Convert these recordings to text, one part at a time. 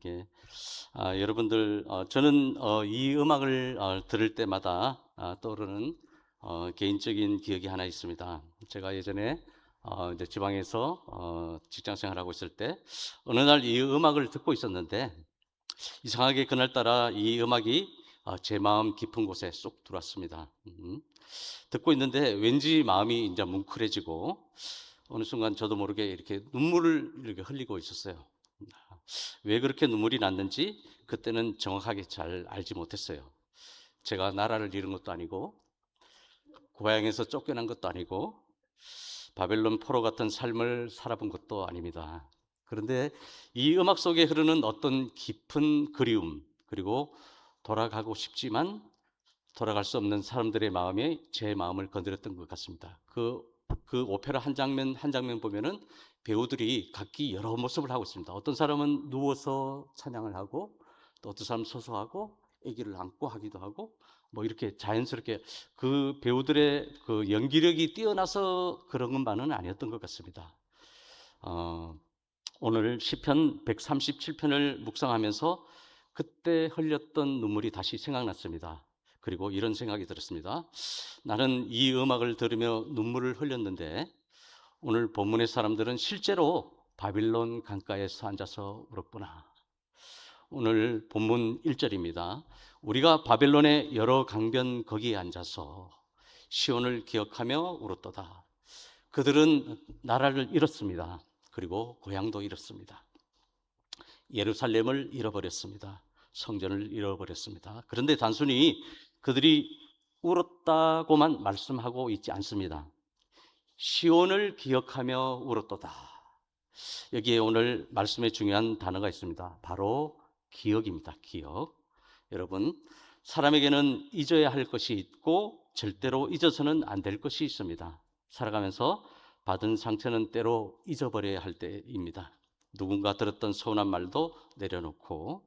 이게 여러분들 저는 이 음악을 들을 때마다 떠오르는 개인적인 기억이 하나 있습니다. 제가 예전에 이제 지방에서 직장 생활하고 있을 때 어느 날 이 음악을 듣고 있었는데 이상하게 그날따라 이 음악이 제 마음 깊은 곳에 쏙 들어왔습니다. 듣고 있는데 왠지 마음이 이제 뭉클해지고 어느 순간 저도 모르게 이렇게 눈물을 이렇게 흘리고 있었어요. 왜 그렇게 눈물이 났는지 그때는 정확하게 잘 알지 못했어요. 제가 나라를 잃은 것도 아니고 고향에서 쫓겨난 것도 아니고 바벨론 포로 같은 삶을 살아본 것도 아닙니다. 그런데 이 음악 속에 흐르는 어떤 깊은 그리움, 그리고 돌아가고 싶지만 돌아갈 수 없는 사람들의 마음이 제 마음을 건드렸던 것 같습니다. 그 오페라 한 장면 한 장면 보면은 배우들이 각기 여러 모습을 하고 있습니다. 어떤 사람은 누워서 찬양을 하고, 또 어떤 사람은 서서 하고, 아기를 안고 하기도 하고, 뭐 이렇게 자연스럽게 그 배우들의 그 연기력이 뛰어나서 그런 것만은 아니었던 것 같습니다. 어, 오늘 시편 137편을 묵상하면서 그때 흘렸던 눈물이 다시 생각났습니다. 그리고 이런 생각이 들었습니다. 나는 이 음악을 들으며 눈물을 흘렸는데 오늘 본문의 사람들은 실제로 바빌론 강가에서 앉아서 울었구나. 오늘 본문 1절입니다. 우리가 바벨론의 여러 강변 거기에 앉아서 시온을 기억하며 울었도다. 그들은 나라를 잃었습니다. 그리고 고향도 잃었습니다. 예루살렘을 잃어버렸습니다. 성전을 잃어버렸습니다. 그런데 단순히 그들이 울었다고만 말씀하고 있지 않습니다. 시온을 기억하며 울었도다. 여기에 오늘 말씀에 중요한 단어가 있습니다. 바로 기억입니다. 기억. 여러분, 사람에게는 잊어야 할 것이 있고 절대로 잊어서는 안 될 것이 있습니다. 살아가면서 받은 상처는 때로 잊어버려야 할 때입니다. 누군가 들었던 서운한 말도 내려놓고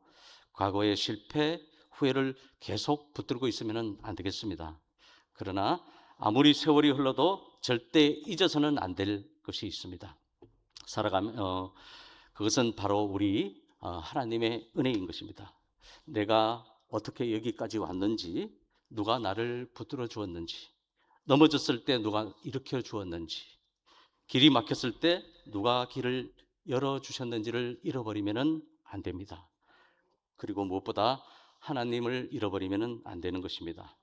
과거의 실패, 후회를 계속 붙들고 있으면 안 되겠습니다. 그러나 아무리 세월이 흘러도 절대 잊어서는 안 될 것이 있습니다. 살아가면 그것은 바로 우리 하나님의 은혜인 것입니다. 내가 어떻게 여기까지 왔는지, 누가 나를 붙들어 주었는지, 넘어졌을 때 누가 일으켜 주었는지, 길이 막혔을 때 누가 길을 열어 주셨는지를 잃어버리면 안 됩니다. 그리고 무엇보다 하나님을 잃어버리면 안 되는 것입니다.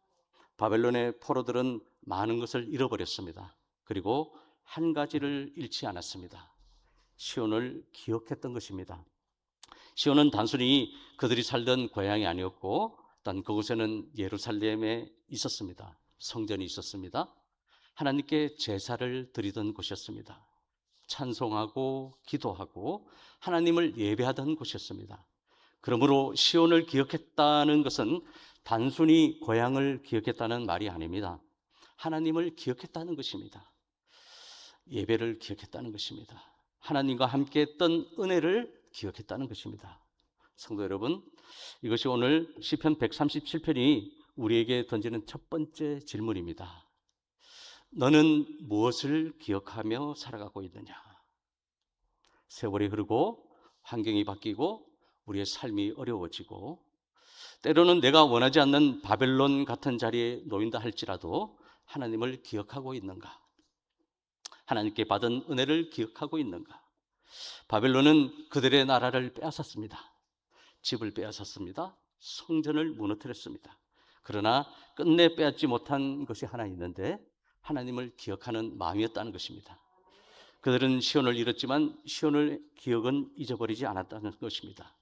바벨론의 포로들은 많은 것을 잃어버렸습니다. 그리고 한 가지를 잃지 않았습니다. 시온을 기억했던 것입니다. 시온은 단순히 그들이 살던 고향이 아니었고, 단 그곳에는 예루살렘에 있었습니다. 성전이 있었습니다. 하나님께 제사를 드리던 곳이었습니다. 찬송하고 기도하고 하나님을 예배하던 곳이었습니다. 그러므로 시온을 기억했다는 것은 단순히 고향을 기억했다는 말이 아닙니다. 하나님을 기억했다는 것입니다. 예배를 기억했다는 것입니다. 하나님과 함께 했던 은혜를 기억했다는 것입니다. 성도 여러분, 이것이 오늘 시편 137편이 우리에게 던지는 첫 번째 질문입니다. 너는 무엇을 기억하며 살아가고 있느냐? 세월이 흐르고 환경이 바뀌고 우리의 삶이 어려워지고 때로는 내가 원하지 않는 바벨론 같은 자리에 놓인다 할지라도 하나님을 기억하고 있는가? 하나님께 받은 은혜를 기억하고 있는가? 바벨론은 그들의 나라를 빼앗았습니다. 집을 빼앗았습니다. 성전을 무너뜨렸습니다. 그러나 끝내 빼앗지 못한 것이 하나 있는데 하나님을 기억하는 마음이었다는 것입니다. 그들은 시온을 잃었지만 시온의 기억은 잊어버리지 않았다는 것입니다.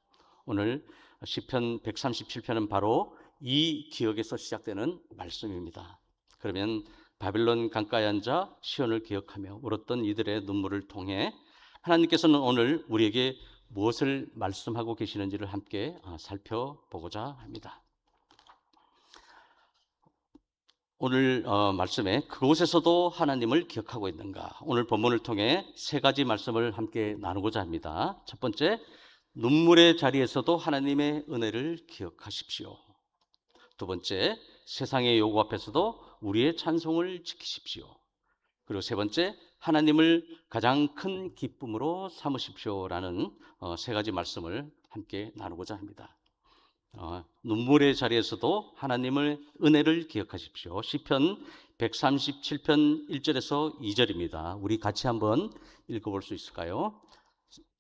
오늘 시편 137편은 바로 이 기억에서 시작되는 말씀입니다. 그러면 바빌론 강가에 앉아 시온을 기억하며 울었던 이들의 눈물을 통해 하나님께서는 오늘 우리에게 무엇을 말씀하고 계시는지를 함께 살펴보고자 합니다. 오늘 말씀에 그곳에서도 하나님을 기억하고 있는가? 오늘 본문을 통해 세 가지 말씀을 함께 나누고자 합니다. 첫 번째, 눈물의 자리에서도 하나님의 은혜를 기억하십시오. 두 번째, 세상의 요구 앞에서도 우리의 찬송을 지키십시오. 그리고 세 번째, 하나님을 가장 큰 기쁨으로 삼으십시오라는 세 가지 말씀을 함께 나누고자 합니다. 눈물의 자리에서도 하나님의 은혜를 기억하십시오. 시편 137편 1절에서 2절입니다. 우리 같이 한번 읽어볼 수 있을까요?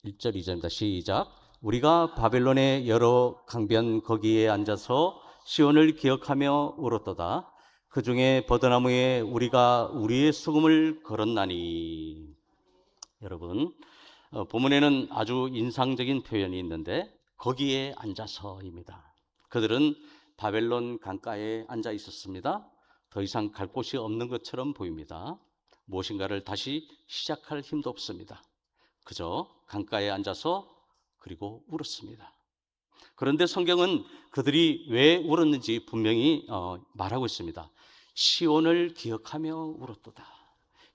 1절 2절입니다. 시작. 우리가 바벨론의 여러 강변 거기에 앉아서 시온을 기억하며 울었도다. 그 중에 버드나무에 우리가 우리의 수금을 걸었나니. 여러분, 본문에는 아주 인상적인 표현이 있는데 거기에 앉아서입니다. 그들은 바벨론 강가에 앉아 있었습니다. 더 이상 갈 곳이 없는 것처럼 보입니다. 무엇인가를 다시 시작할 힘도 없습니다. 그저 강가에 앉아서 그리고 울었습니다. 그런데 성경은 그들이 왜 울었는지 분명히 말하고 있습니다. 시온을 기억하며 울었도다.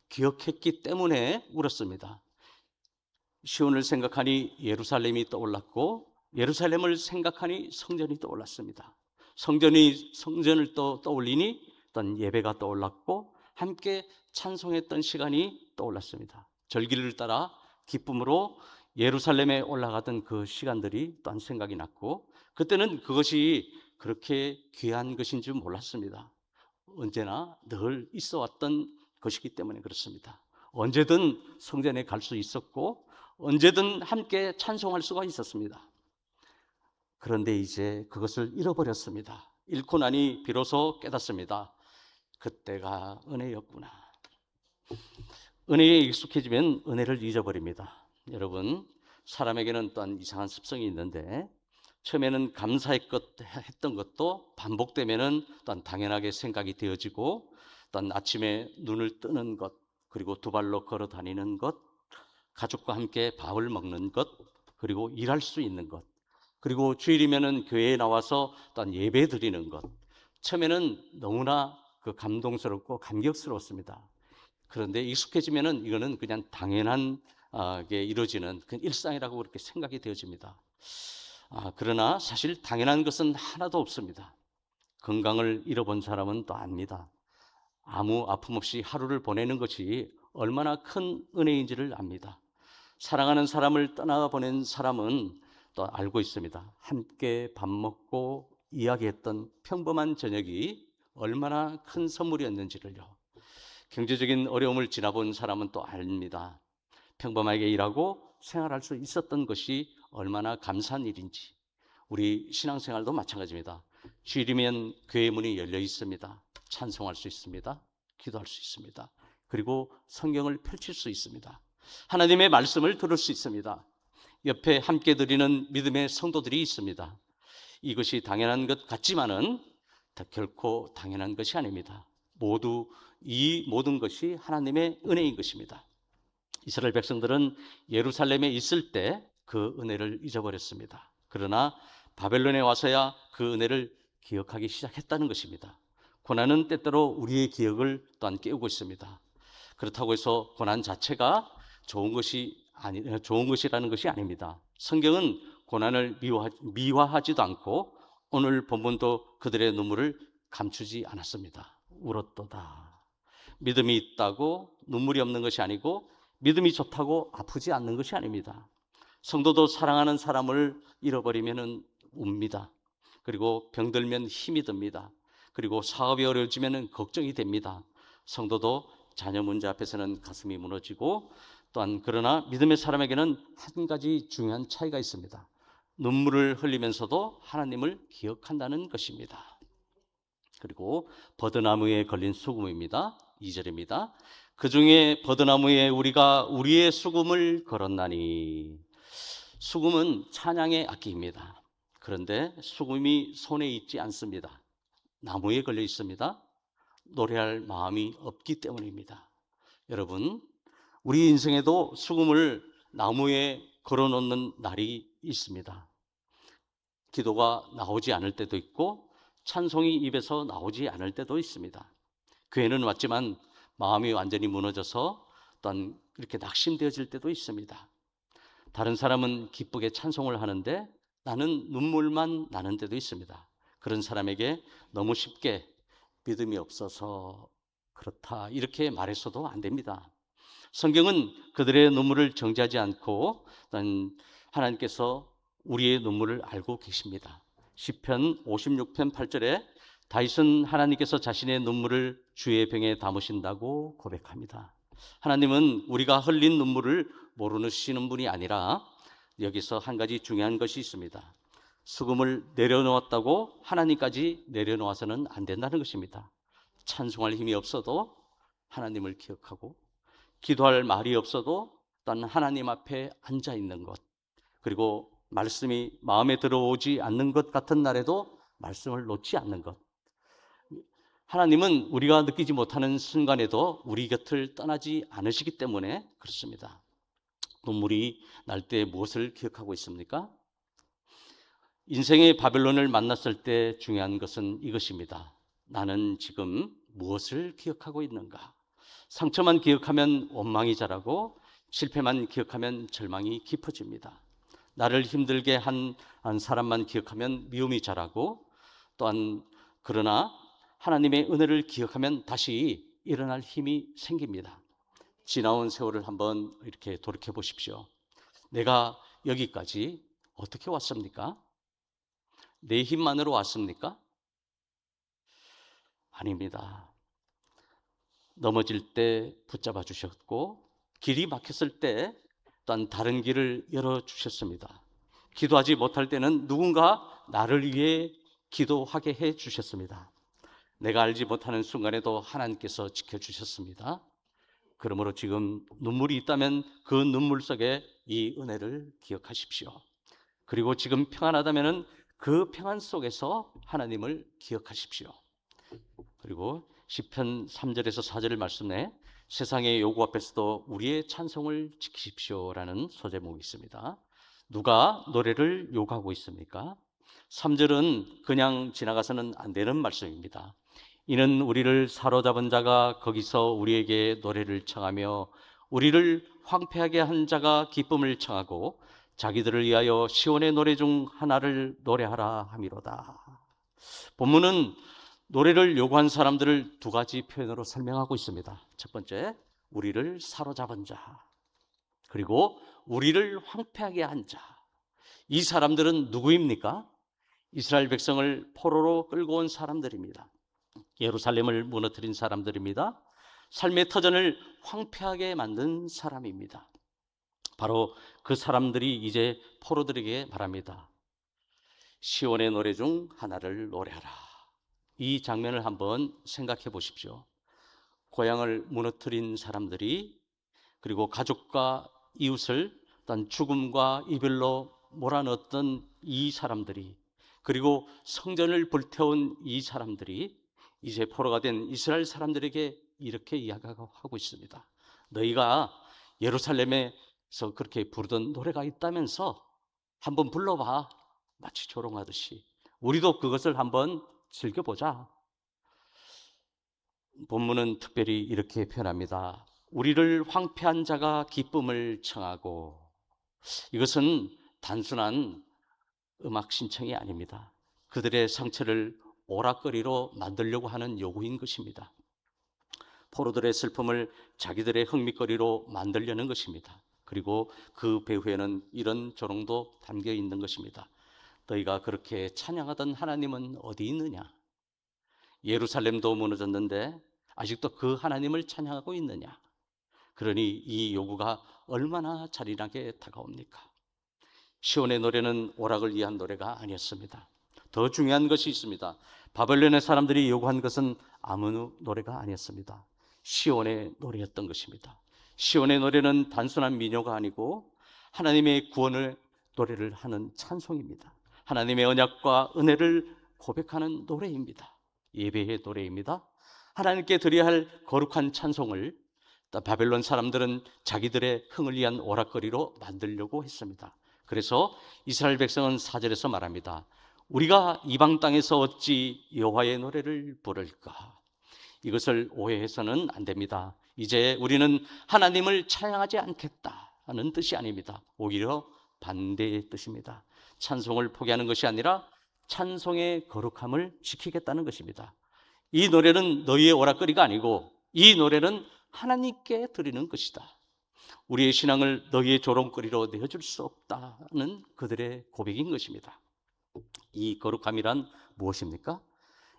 기억했기 때문에 울었습니다. 시온을 생각하니 예루살렘이 떠올랐고 예루살렘을 생각하니 성전이 떠올랐습니다. 성전을 떠올리니 어떤 예배가 떠올랐고 함께 찬송했던 시간이 떠올랐습니다. 절기를 따라 기쁨으로 예루살렘에 올라가던 그 시간들이 또한 생각이 났고 그때는 그것이 그렇게 귀한 것인 줄 몰랐습니다. 언제나 늘 있어 왔던 것이기 때문에 그렇습니다. 언제든 성전에 갈 수 있었고 언제든 함께 찬송할 수가 있었습니다. 그런데 이제 그것을 잃어버렸습니다. 잃고 나니 비로소 깨닫습니다. 그때가 은혜였구나. 은혜에 익숙해지면 은혜를 잊어버립니다. 여러분, 사람에게는 또한 이상한 습성이 있는데 처음에는 감사했던 것도 반복되면은 또한 당연하게 생각이 되어지고 또한 아침에 눈을 뜨는 것, 그리고 두 발로 걸어 다니는 것, 가족과 함께 밥을 먹는 것, 그리고 일할 수 있는 것, 그리고 주일이면은 교회에 나와서 또한 예배 드리는 것. 처음에는 너무나 그 감동스럽고 감격스러웠습니다. 그런데 익숙해지면은 이거는 그냥 당연하게 이루어지는 그 일상이라고 그렇게 생각이 되어집니다. 그러나 사실 당연한 것은 하나도 없습니다. 건강을 잃어본 사람은 또 압니다. 아무 아픔 없이 하루를 보내는 것이 얼마나 큰 은혜인지를 압니다. 사랑하는 사람을 떠나보낸 사람은 또 알고 있습니다. 함께 밥 먹고 이야기했던 평범한 저녁이 얼마나 큰 선물이었는지를요. 경제적인 어려움을 지나본 사람은 또 압니다. 평범하게 일하고 생활할 수 있었던 것이 얼마나 감사한 일인지. 우리 신앙생활도 마찬가지입니다. 주일이면 교회 문이 열려 있습니다. 찬송할 수 있습니다. 기도할 수 있습니다. 그리고 성경을 펼칠 수 있습니다. 하나님의 말씀을 들을 수 있습니다. 옆에 함께 드리는 믿음의 성도들이 있습니다. 이것이 당연한 것 같지만은 결코 당연한 것이 아닙니다. 이 모든 것이 하나님의 은혜인 것입니다. 이스라엘 백성들은 예루살렘에 있을 때 그 은혜를 잊어버렸습니다. 그러나 바벨론에 와서야 그 은혜를 기억하기 시작했다는 것입니다. 고난은 때때로 우리의 기억을 또한 깨우고 있습니다. 그렇다고 해서 고난 자체가 좋은 것이라는 것이 아닙니다. 성경은 고난을 미화하지도 않고 오늘 본문도 그들의 눈물을 감추지 않았습니다. 울었도다. 믿음이 있다고 눈물이 없는 것이 아니고 믿음이 좋다고 아프지 않는 것이 아닙니다. 성도도 사랑하는 사람을 잃어버리면 웁니다. 그리고 병들면 힘이 듭니다. 그리고 사업이 어려워지면 걱정이 됩니다. 성도도 자녀 문제 앞에서는 가슴이 무너지고 또한 그러나 믿음의 사람에게는 한 가지 중요한 차이가 있습니다. 눈물을 흘리면서도 하나님을 기억한다는 것입니다. 그리고 버드나무에 걸린 수금입니다. 2절입니다. 그 중에 버드나무에 우리가 우리의 수금을 걸었나니. 수금은 찬양의 악기입니다. 그런데 수금이 손에 있지 않습니다. 나무에 걸려 있습니다. 노래할 마음이 없기 때문입니다. 여러분, 우리 인생에도 수금을 나무에 걸어놓는 날이 있습니다. 기도가 나오지 않을 때도 있고 찬송이 입에서 나오지 않을 때도 있습니다. 교회는 왔지만 마음이 완전히 무너져서 또한 이렇게 낙심되어질 때도 있습니다. 다른 사람은 기쁘게 찬송을 하는데 나는 눈물만 나는 때도 있습니다. 그런 사람에게 너무 쉽게 믿음이 없어서 그렇다 이렇게 말해서도 안 됩니다. 성경은 그들의 눈물을 정죄하지 않고 하나님께서 우리의 눈물을 알고 계십니다. 시편 56편 8절에 다윗은 하나님께서 자신의 눈물을 주의 병에 담으신다고 고백합니다. 하나님은 우리가 흘린 눈물을 모르시는 분이 아니라 여기서 한 가지 중요한 것이 있습니다. 수금을 내려놓았다고 하나님까지 내려놓아서는 안 된다는 것입니다. 찬송할 힘이 없어도 하나님을 기억하고 기도할 말이 없어도 단 하나님 앞에 앉아 있는 것, 그리고 말씀이 마음에 들어오지 않는 것 같은 날에도 말씀을 놓지 않는 것. 하나님은 우리가 느끼지 못하는 순간에도 우리 곁을 떠나지 않으시기 때문에 그렇습니다. 눈물이 날 때 무엇을 기억하고 있습니까? 인생의 바벨론을 만났을 때 중요한 것은 이것입니다. 나는 지금 무엇을 기억하고 있는가? 상처만 기억하면 원망이 자라고 실패만 기억하면 절망이 깊어집니다. 나를 힘들게 한 사람만 기억하면 미움이 자라고, 또한 그러나 하나님의 은혜를 기억하면 다시 일어날 힘이 생깁니다. 지나온 세월을 한번 이렇게 돌이켜 보십시오. 내가 여기까지 어떻게 왔습니까? 내 힘만으로 왔습니까? 아닙니다. 넘어질 때 붙잡아 주셨고, 길이 막혔을 때 또한 다른 길을 열어주셨습니다. 기도하지 못할 때는 누군가 나를 위해 기도하게 해 주셨습니다. 내가 알지 못하는 순간에도 하나님께서 지켜주셨습니다. 그러므로 지금 눈물이 있다면 그 눈물 속에 이 은혜를 기억하십시오. 그리고 지금 평안하다면 그 평안 속에서 하나님을 기억하십시오. 그리고 시편 3절에서 4절 말씀에 세상의 요구 앞에서도 우리의 찬송을 지키십시오라는 소제목이 있습니다. 누가 노래를 요구하고 있습니까? 3절은 그냥 지나가서는 안 되는 말씀입니다. 이는 우리를 사로잡은 자가 거기서 우리에게 노래를 청하며 우리를 황폐하게 한 자가 기쁨을 청하고 자기들을 위하여 시온의 노래 중 하나를 노래하라 함이로다. 본문은 노래를 요구한 사람들을 두 가지 표현으로 설명하고 있습니다. 첫 번째, 우리를 사로잡은 자, 그리고 우리를 황폐하게 한 자. 이 사람들은 누구입니까? 이스라엘 백성을 포로로 끌고 온 사람들입니다. 예루살렘을 무너뜨린 사람들입니다. 삶의 터전을 황폐하게 만든 사람입니다. 바로 그 사람들이 이제 포로들에게 말합니다. 시온의 노래 중 하나를 노래하라. 이 장면을 한번 생각해 보십시오. 고향을 무너뜨린 사람들이, 그리고 가족과 이웃을 단 죽음과 이별로 몰아넣었던 이 사람들이, 그리고 성전을 불태운 이 사람들이 이제 포로가 된 이스라엘 사람들에게 이렇게 이야기하고 있습니다. 너희가 예루살렘에서 그렇게 부르던 노래가 있다면서 한번 불러봐. 마치 조롱하듯이 우리도 그것을 한번 즐겨보자. 본문은 특별히 이렇게 표현합니다. 우리를 황폐한 자가 기쁨을 청하고. 이것은 단순한 음악 신청이 아닙니다. 그들의 상처를 오락거리로 만들려고 하는 요구인 것입니다. 포로들의 슬픔을 자기들의 흥미거리로 만들려는 것입니다. 그리고 그 배후에는 이런 조롱도 담겨 있는 것입니다. 너희가 그렇게 찬양하던 하나님은 어디 있느냐? 예루살렘도 무너졌는데 아직도 그 하나님을 찬양하고 있느냐? 그러니 이 요구가 얼마나 잔인하게 다가옵니까? 시온의 노래는 오락을 위한 노래가 아니었습니다. 더 중요한 것이 있습니다. 바벨론의 사람들이 요구한 것은 아무 노래가 아니었습니다. 시온의 노래였던 것입니다. 시온의 노래는 단순한 민요가 아니고 하나님의 구원을 노래를 하는 찬송입니다. 하나님의 언약과 은혜를 고백하는 노래입니다. 예배의 노래입니다. 하나님께 드려야 할 거룩한 찬송을 바벨론 사람들은 자기들의 흥을 위한 오락거리로 만들려고 했습니다. 그래서 이스라엘 백성은 4절에서 말합니다. 우리가 이방 땅에서 어찌 여호와의 노래를 부를까? 이것을 오해해서는 안 됩니다. 이제 우리는 하나님을 찬양하지 않겠다는 뜻이 아닙니다. 오히려 반대의 뜻입니다. 찬송을 포기하는 것이 아니라 찬송의 거룩함을 지키겠다는 것입니다. 이 노래는 너희의 오락거리가 아니고 이 노래는 하나님께 드리는 것이다. 우리의 신앙을 너희의 조롱거리로 내어줄 수 없다는 그들의 고백인 것입니다. 이 거룩함이란 무엇입니까?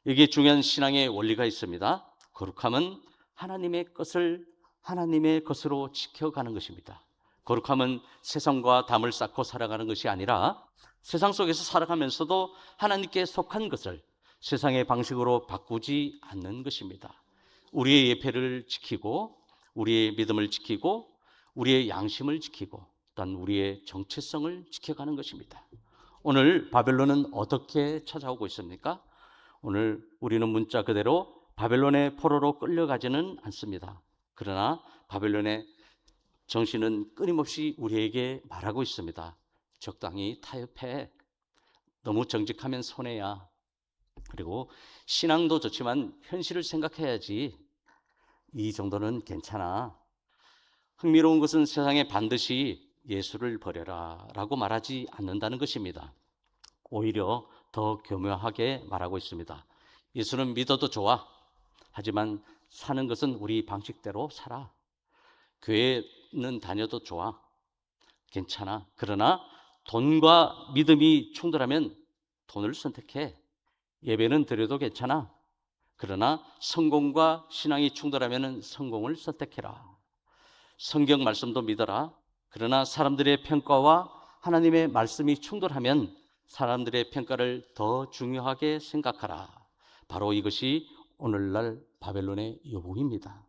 여기에 중요한 신앙의 원리가 있습니다. 거룩함은 하나님의 것을 하나님의 것으로 지켜가는 것입니다. 거룩함은 세상과 담을 쌓고 살아가는 것이 아니라 세상 속에서 살아가면서도 하나님께 속한 것을 세상의 방식으로 바꾸지 않는 것입니다. 우리의 예배를 지키고 우리의 믿음을 지키고 우리의 양심을 지키고 또한 우리의 정체성을 지켜가는 것입니다. 오늘 바벨론은 어떻게 찾아오고 있습니까? 오늘 우리는 문자 그대로 바벨론의 포로로 끌려가지는 않습니다. 그러나 바벨론의 정신은 끊임없이 우리에게 말하고 있습니다. 적당히 타협해. 너무 정직하면 손해야. 그리고 신앙도 좋지만 현실을 생각해야지. 이 정도는 괜찮아. 흥미로운 것은 세상에 반드시 예수를 버려라 라고 말하지 않는다는 것입니다. 오히려 더 교묘하게 말하고 있습니다. 예수는 믿어도 좋아. 하지만 사는 것은 우리 방식대로 살아. 교회는 다녀도 좋아. 괜찮아. 그러나 돈과 믿음이 충돌하면 돈을 선택해. 예배는 드려도 괜찮아. 그러나 성공과 신앙이 충돌하면 성공을 선택해라. 성경 말씀도 믿어라. 그러나 사람들의 평가와 하나님의 말씀이 충돌하면 사람들의 평가를 더 중요하게 생각하라. 바로 이것이 오늘날 바벨론의 요구입니다.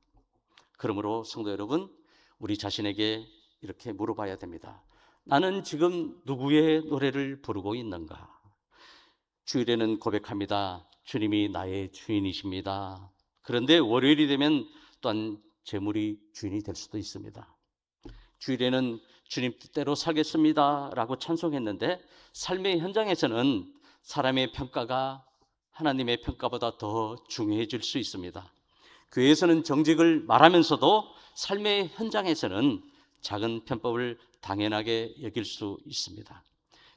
그러므로 성도 여러분, 우리 자신에게 이렇게 물어봐야 됩니다. 나는 지금 누구의 노래를 부르고 있는가? 주일에는 고백합니다. 주님이 나의 주인이십니다. 그런데 월요일이 되면 또한 재물이 주인이 될 수도 있습니다. 주일에는 주님 뜻대로 살겠습니다 라고 찬송했는데 삶의 현장에서는 사람의 평가가 하나님의 평가보다 더 중요해질 수 있습니다. 교회에서는 정직을 말하면서도 삶의 현장에서는 작은 편법을 당연하게 여길 수 있습니다.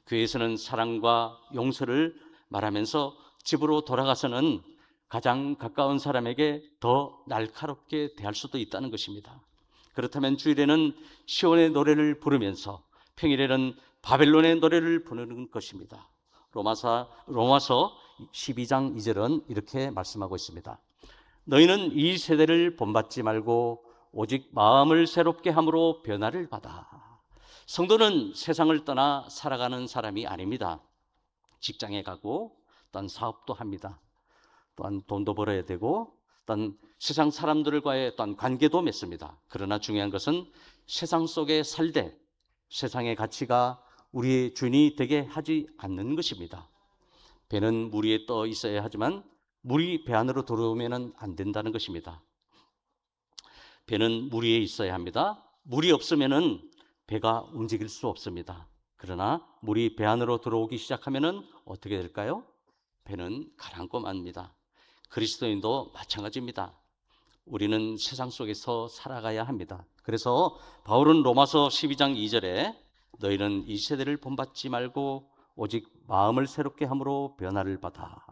교회에서는 사랑과 용서를 말하면서 집으로 돌아가서는 가장 가까운 사람에게 더 날카롭게 대할 수도 있다는 것입니다. 그렇다면 주일에는 시온의 노래를 부르면서 평일에는 바벨론의 노래를 부르는 것입니다. 로마서 12장 2절은 이렇게 말씀하고 있습니다. 너희는 이 세대를 본받지 말고 오직 마음을 새롭게 함으로 변화를 받아. 성도는 세상을 떠나 살아가는 사람이 아닙니다. 직장에 가고 또한 사업도 합니다. 또한 돈도 벌어야 되고 또한 세상 사람들과의 또한 관계도 맺습니다. 그러나 중요한 것은 세상 속에 살되 세상의 가치가 우리의 주인이 되게 하지 않는 것입니다. 배는 물 위에 떠 있어야 하지만 물이 배 안으로 들어오면 안 된다는 것입니다. 배는 물 위에 있어야 합니다. 물이 없으면 배가 움직일 수 없습니다. 그러나 물이 배 안으로 들어오기 시작하면 어떻게 될까요? 배는 가라앉고 맙니다. 그리스도인도 마찬가지입니다. 우리는 세상 속에서 살아가야 합니다. 그래서 바울은 로마서 12장 2절에 너희는 이 세대를 본받지 말고 오직 마음을 새롭게 함으로 변화를 받아.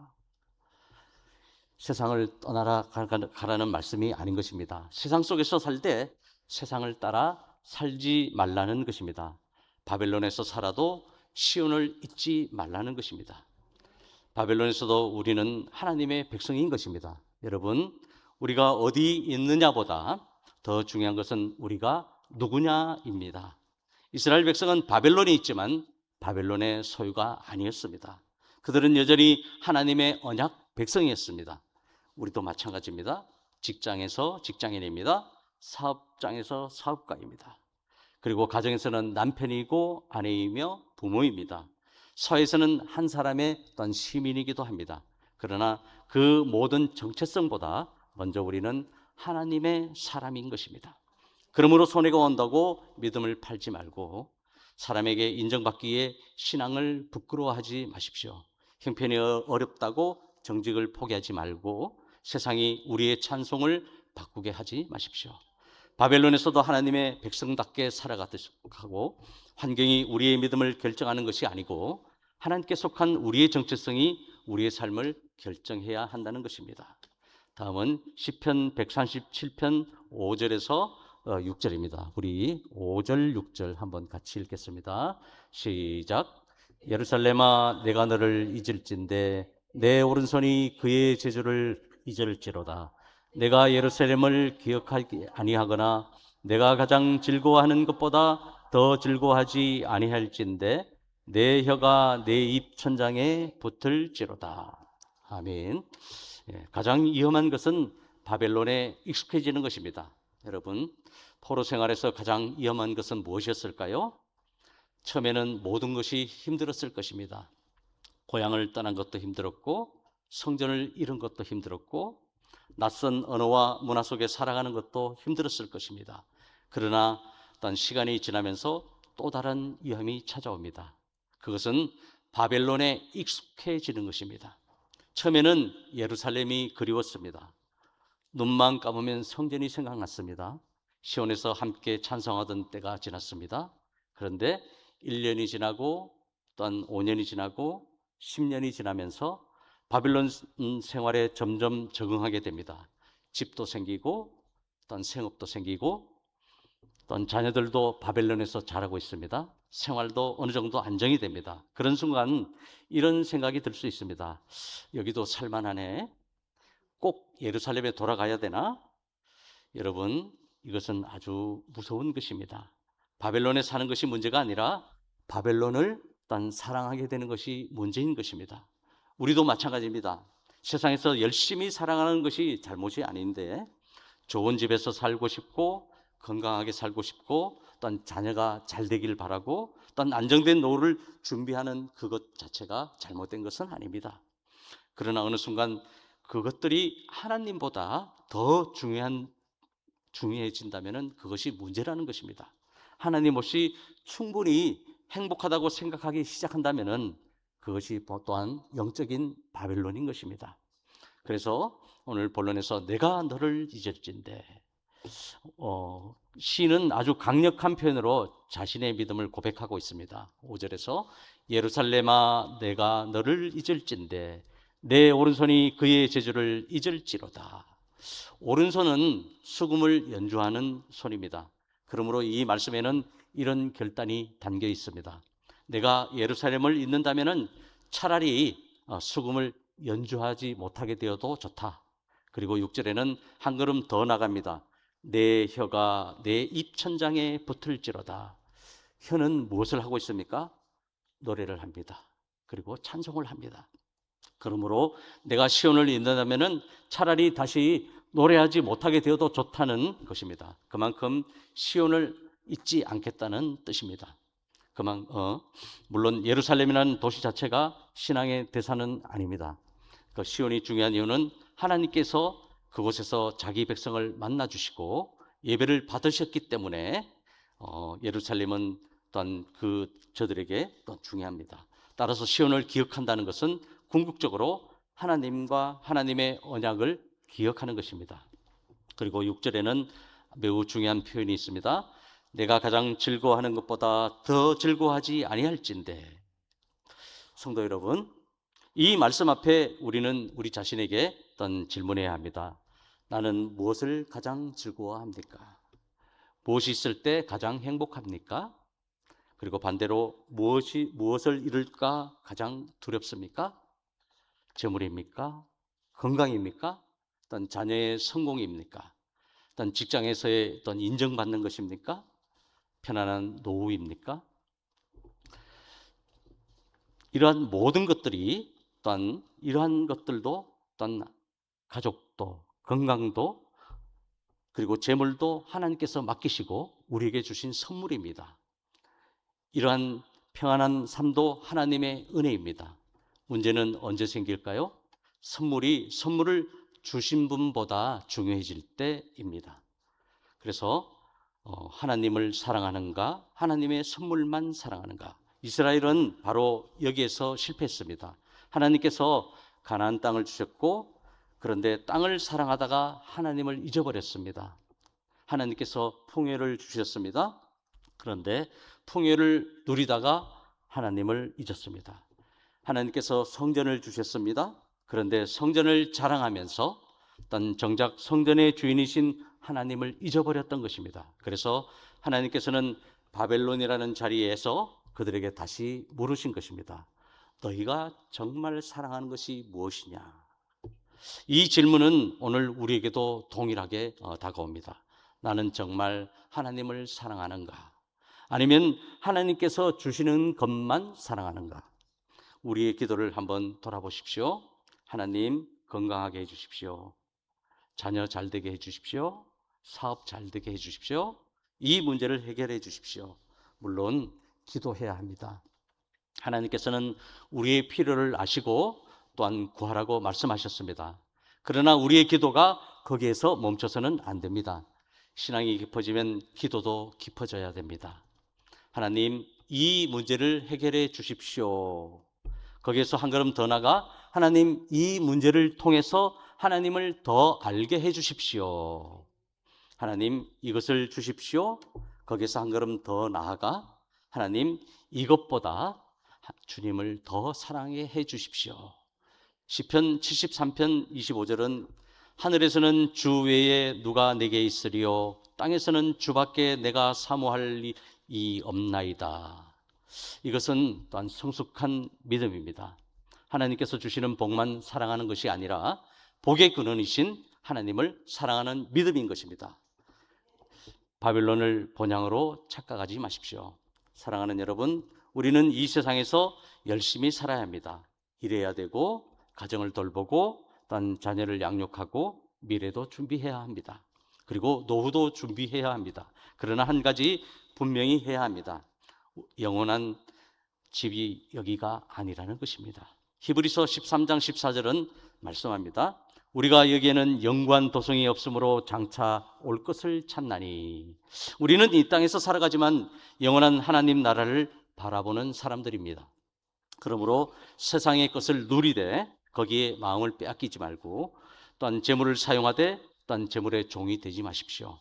세상을 떠나라 가라는 말씀이 아닌 것입니다. 세상 속에서 살 때 세상을 따라 살지 말라는 것입니다. 바벨론에서 살아도 시온을 잊지 말라는 것입니다. 바벨론에서도 우리는 하나님의 백성인 것입니다. 여러분, 우리가 어디 있느냐보다 더 중요한 것은 우리가 누구냐입니다. 이스라엘 백성은 바벨론에 있지만 바벨론의 소유가 아니었습니다. 그들은 여전히 하나님의 언약 백성이었습니다. 우리도 마찬가지입니다. 직장에서 직장인입니다. 사업장에서 사업가입니다. 그리고 가정에서는 남편이고 아내이며 부모입니다. 사회에서는 한 사람의 어떤 시민이기도 합니다. 그러나 그 모든 정체성보다 먼저 우리는 하나님의 사람인 것입니다. 그러므로 손해가 온다고 믿음을 팔지 말고 사람에게 인정받기 위해 신앙을 부끄러워하지 마십시오. 형편이 어렵다고 정직을 포기하지 말고 세상이 우리의 찬송을 바꾸게 하지 마십시오. 바벨론에서도 하나님의 백성답게 살아가고 환경이 우리의 믿음을 결정하는 것이 아니고 하나님께 속한 우리의 정체성이 우리의 삶을 결정해야 한다는 것입니다. 다음은 시편 137편 5절에서 6절입니다. 우리 5절, 6절 한번 같이 읽겠습니다. 시작. 예루살렘아, 내가 너를 잊을진대 내 오른손이 그의 제주를 잊을지로다. 내가 예루살렘을 기억하지 아니하거나 내가 가장 즐거워하는 것보다 더 즐거워하지 아니할진대 내 혀가 내 입 천장에 붙을지로다. 아멘. 가장 위험한 것은 바벨론에 익숙해지는 것입니다. 여러분, 포로 생활에서 가장 위험한 것은 무엇이었을까요? 처음에는 모든 것이 힘들었을 것입니다. 고향을 떠난 것도 힘들었고, 성전을 잃은 것도 힘들었고, 낯선 언어와 문화 속에 살아가는 것도 힘들었을 것입니다. 그러나 어떤 시간이 지나면서 또 다른 위험이 찾아옵니다. 그것은 바벨론에 익숙해지는 것입니다. 처음에는 예루살렘이 그리웠습니다. 눈만 감으면 성전이 생각났습니다. 시온에서 함께 찬송하던 때가 지났습니다. 그런데 1년이 지나고 또한 5년이 지나고 10년이 지나면서 바빌론 생활에 점점 적응하게 됩니다. 집도 생기고 또한 생업도 생기고 또한 자녀들도 바벨론에서 자라고 있습니다. 생활도 어느 정도 안정이 됩니다. 그런 순간 이런 생각이 들 수 있습니다. 여기도 살만하네. 꼭 예루살렘에 돌아가야 되나? 여러분, 이것은 아주 무서운 것입니다. 바벨론에 사는 것이 문제가 아니라 바벨론을 일단 사랑하게 되는 것이 문제인 것입니다. 우리도 마찬가지입니다. 세상에서 열심히 사랑하는 것이 잘못이 아닌데 좋은 집에서 살고 싶고 건강하게 살고 싶고 또한 자녀가 잘 되길 바라고 또한 안정된 노후를 준비하는 그것 자체가 잘못된 것은 아닙니다. 그러나 어느 순간 그것들이 하나님보다 더 중요해진다면 그것이 문제라는 것입니다. 하나님 없이 충분히 행복하다고 생각하기 시작한다면 그것이 또한 영적인 바벨론인 것입니다. 그래서 오늘 본론에서 내가 너를 잊을진대 시인은 아주 강력한 표현으로 자신의 믿음을 고백하고 있습니다. 5절에서 예루살렘아 내가 너를 잊을진대 내 오른손이 그의 제주를 잊을지로다. 오른손은 수금을 연주하는 손입니다. 그러므로 이 말씀에는 이런 결단이 담겨 있습니다. 내가 예루살렘을 잊는다면 차라리 수금을 연주하지 못하게 되어도 좋다. 그리고 6절에는 한 걸음 더 나갑니다. 내 혀가 내 입천장에 붙을지로다. 혀는 무엇을 하고 있습니까? 노래를 합니다. 그리고 찬송을 합니다. 그러므로 내가 시온을 잊는다면 차라리 다시 노래하지 못하게 되어도 좋다는 것입니다. 그만큼 시온을 잊지 않겠다는 뜻입니다. 물론 예루살렘이라는 도시 자체가 신앙의 대사는 아닙니다. 그 시온이 중요한 이유는 하나님께서 그곳에서 자기 백성을 만나 주시고 예배를 받으셨기 때문에 예루살렘은 또한 저들에게 또 중요합니다. 따라서 시온을 기억한다는 것은 궁극적으로 하나님과 하나님의 언약을 기억하는 것입니다. 그리고 6절에는 매우 중요한 표현이 있습니다. 내가 가장 즐거워하는 것보다 더 즐거워하지 아니할진대. 성도 여러분, 이 말씀 앞에 우리는 우리 자신에게 어떤 질문해야 합니다. 나는 무엇을 가장 즐거워합니까? 무엇이 있을 때 가장 행복합니까? 그리고 반대로 무엇을 잃을까 가장 두렵습니까? 재물입니까? 건강입니까? 어떤 자녀의 성공입니까? 어떤 직장에서의 어떤 인정받는 것입니까? 편안한 노후입니까? 이러한 모든 것들이 또한 이러한 것들도 또한 가족도 건강도 그리고 재물도 하나님께서 맡기시고 우리에게 주신 선물입니다. 이러한 평안한 삶도 하나님의 은혜입니다. 문제는 언제 생길까요? 선물을 주신 분보다 중요해질 때입니다. 그래서 하나님을 사랑하는가, 하나님의 선물만 사랑하는가. 이스라엘은 바로 여기에서 실패했습니다. 하나님께서 가나안 땅을 주셨고 그런데 땅을 사랑하다가 하나님을 잊어버렸습니다. 하나님께서 풍요를 주셨습니다. 그런데 풍요를 누리다가 하나님을 잊었습니다. 하나님께서 성전을 주셨습니다. 그런데 성전을 자랑하면서 정작 성전의 주인이신 하나님을 잊어버렸던 것입니다. 그래서 하나님께서는 바벨론이라는 자리에서 그들에게 다시 물으신 것입니다. 너희가 정말 사랑하는 것이 무엇이냐? 이 질문은 오늘 우리에게도 동일하게 다가옵니다. 나는 정말 하나님을 사랑하는가? 아니면 하나님께서 주시는 것만 사랑하는가? 우리의 기도를 한번 돌아보십시오. 하나님, 건강하게 해주십시오. 자녀 잘 되게 해주십시오. 사업 잘 되게 해주십시오. 이 문제를 해결해 주십시오. 물론 기도해야 합니다. 하나님께서는 우리의 필요를 아시고 또한 구하라고 말씀하셨습니다. 그러나 우리의 기도가 거기에서 멈춰서는 안 됩니다. 신앙이 깊어지면 기도도 깊어져야 됩니다. 하나님, 이 문제를 해결해 주십시오. 거기에서 한 걸음 더 나가 하나님, 이 문제를 통해서 하나님을 더 알게 해 주십시오. 하나님, 이것을 주십시오. 거기서 한 걸음 더 나아가 하나님, 이것보다 주님을 더 사랑해 해 주십시오. 시편 73편 25절은 하늘에서는 주 외에 누가 내게 있으리요 땅에서는 주밖에 내가 사모할 이 없나이다. 이것은 또한 성숙한 믿음입니다. 하나님께서 주시는 복만 사랑하는 것이 아니라 복의 근원이신 하나님을 사랑하는 믿음인 것입니다. 바벨론을 본향으로 착각하지 마십시오. 사랑하는 여러분, 우리는 이 세상에서 열심히 살아야 합니다. 일해야 되고 가정을 돌보고 또한 자녀를 양육하고 미래도 준비해야 합니다. 그리고 노후도 준비해야 합니다. 그러나 한 가지 분명히 해야 합니다. 영원한 집이 여기가 아니라는 것입니다. 히브리서 13장 14절은 말씀합니다. 우리가 여기에는 영구한 도성이 없으므로 장차 올 것을 찾나니. 우리는 이 땅에서 살아가지만 영원한 하나님 나라를 바라보는 사람들입니다. 그러므로 세상의 것을 누리되 거기에 마음을 빼앗기지 말고 또한 재물을 사용하되 또한 재물의 종이 되지 마십시오.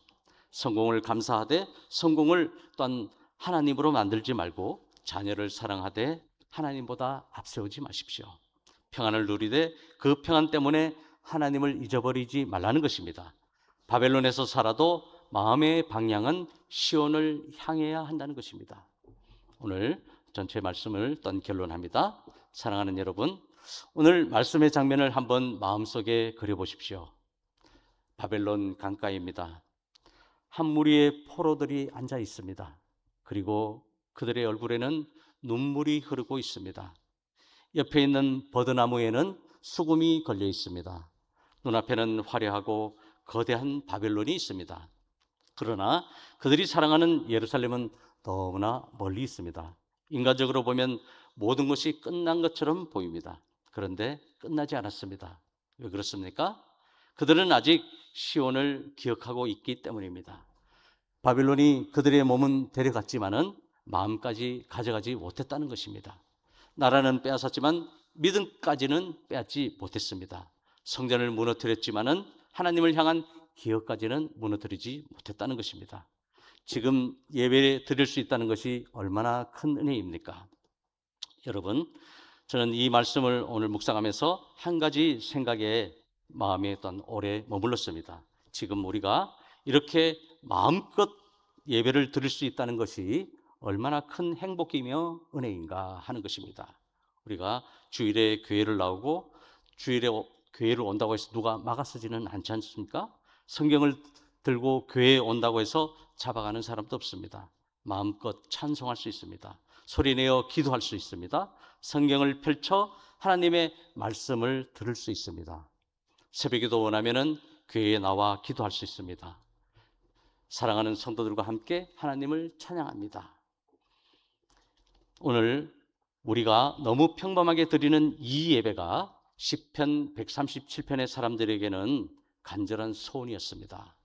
성공을 감사하되 성공을 또한 하나님으로 만들지 말고 자녀를 사랑하되 하나님보다 앞세우지 마십시오. 평안을 누리되 그 평안 때문에 하나님을 잊어버리지 말라는 것입니다. 바벨론에서 살아도 마음의 방향은 시온을 향해야 한다는 것입니다. 오늘 전체 말씀을 떤 결론합니다. 사랑하는 여러분, 오늘 말씀의 장면을 한번 마음속에 그려보십시오. 바벨론 강가입니다. 한 무리의 포로들이 앉아 있습니다. 그리고 그들의 얼굴에는 눈물이 흐르고 있습니다. 옆에 있는 버드나무에는 수금이 걸려 있습니다. 눈앞에는 화려하고 거대한 바벨론이 있습니다. 그러나 그들이 사랑하는 예루살렘은 너무나 멀리 있습니다. 인간적으로 보면 모든 것이 끝난 것처럼 보입니다. 그런데 끝나지 않았습니다. 왜 그렇습니까? 그들은 아직 시온을 기억하고 있기 때문입니다. 바빌론이 그들의 몸은 데려갔지만은 마음까지 가져가지 못했다는 것입니다. 나라는 빼앗았지만 믿음까지는 빼앗지 못했습니다. 성전을 무너뜨렸지만은 하나님을 향한 기억까지는 무너뜨리지 못했다는 것입니다. 지금 예배 드릴 수 있다는 것이 얼마나 큰 은혜입니까? 여러분, 저는 이 말씀을 오늘 묵상하면서 한 가지 생각에 마음에 오래 머물렀습니다. 지금 우리가 이렇게 마음껏 예배를 드릴 수 있다는 것이 얼마나 큰 행복이며 은혜인가 하는 것입니다. 우리가 주일에 교회를 나오고 주일에 교회를 온다고 해서 누가 막아서지는 않지 않습니까? 성경을 들고 교회에 온다고 해서 잡아가는 사람도 없습니다. 마음껏 찬송할 수 있습니다. 소리내어 기도할 수 있습니다. 성경을 펼쳐 하나님의 말씀을 들을 수 있습니다. 새벽에도 원하면은 교회에 나와 기도할 수 있습니다. 사랑하는 성도들과 함께 하나님을 찬양합니다. 오늘 우리가 너무 평범하게 드리는 이 예배가 시편 137편의 사람들에게는 간절한 소원이었습니다.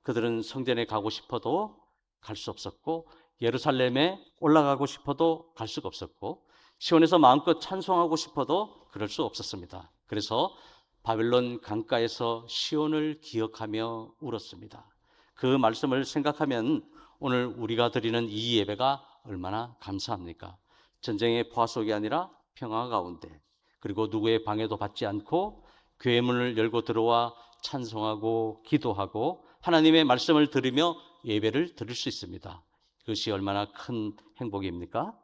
그들은 성전에 가고 싶어도 갈 수 없었고 예루살렘에 올라가고 싶어도 갈 수가 없었고 시온에서 마음껏 찬송하고 싶어도 그럴 수 없었습니다. 그래서 바벨론 강가에서 시온을 기억하며 울었습니다. 그 말씀을 생각하면 오늘 우리가 드리는 이 예배가 얼마나 감사합니까? 전쟁의 포화 속이 아니라 평화 가운데, 그리고 누구의 방해도 받지 않고 교회 문을 열고 들어와 찬송하고 기도하고 하나님의 말씀을 들으며 예배를 드릴 수 있습니다. 그것이 얼마나 큰 행복입니까?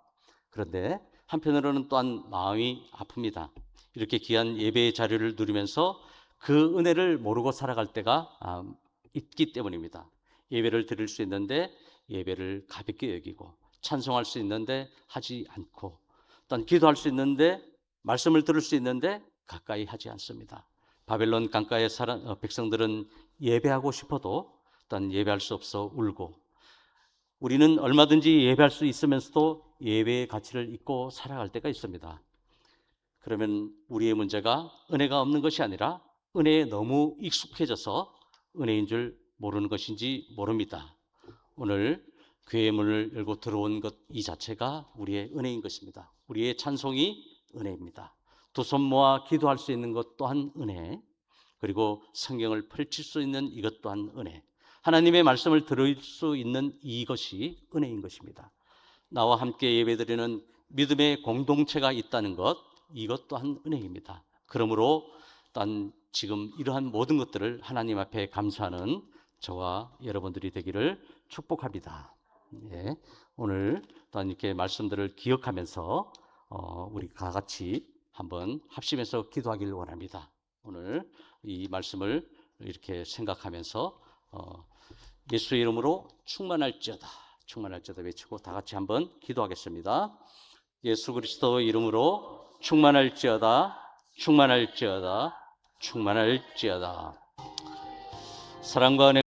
그런데 한편으로는 또한 마음이 아픕니다. 이렇게 귀한 예배의 자료를 누리면서 그 은혜를 모르고 살아갈 때가 있기 때문입니다. 예배를 드릴 수 있는데 예배를 가볍게 여기고, 찬송할 수 있는데 하지 않고, 또한 기도할 수 있는데, 말씀을 들을 수 있는데 가까이 하지 않습니다. 바벨론 강가의 백성들은 예배하고 싶어도 또한 예배할 수 없어 울고, 우리는 얼마든지 예배할 수 있으면서도 예배의 가치를 잊고 살아갈 때가 있습니다. 그러면 우리의 문제가 은혜가 없는 것이 아니라 은혜에 너무 익숙해져서 은혜인 줄 모르는 것인지 모릅니다. 오늘 교회 문을 열고 들어온 것 이 자체가 우리의 은혜인 것입니다. 우리의 찬송이 은혜입니다. 두 손 모아 기도할 수 있는 것 또한 은혜, 그리고 성경을 펼칠 수 있는 이것 또한 은혜, 하나님의 말씀을 들을 수 있는 이것이 은혜인 것입니다. 나와 함께 예배드리는 믿음의 공동체가 있다는 것, 이것 또한 은혜입니다. 그러므로 단 지금 이러한 모든 것들을 하나님 앞에 감사하는 저와 여러분들이 되기를 축복합니다. 예, 오늘 또한 이렇게 말씀들을 기억하면서 우리 다 같이 한번 합심해서 기도하기를 원합니다. 오늘 이 말씀을 이렇게 생각하면서 예수의 이름으로 충만할지어다, 충만할지어다 외치고 다 같이 한번 기도하겠습니다. 예수 그리스도 이름으로 충만할지어다, 충만할지어다, 충만할지어다. 사랑과 은혜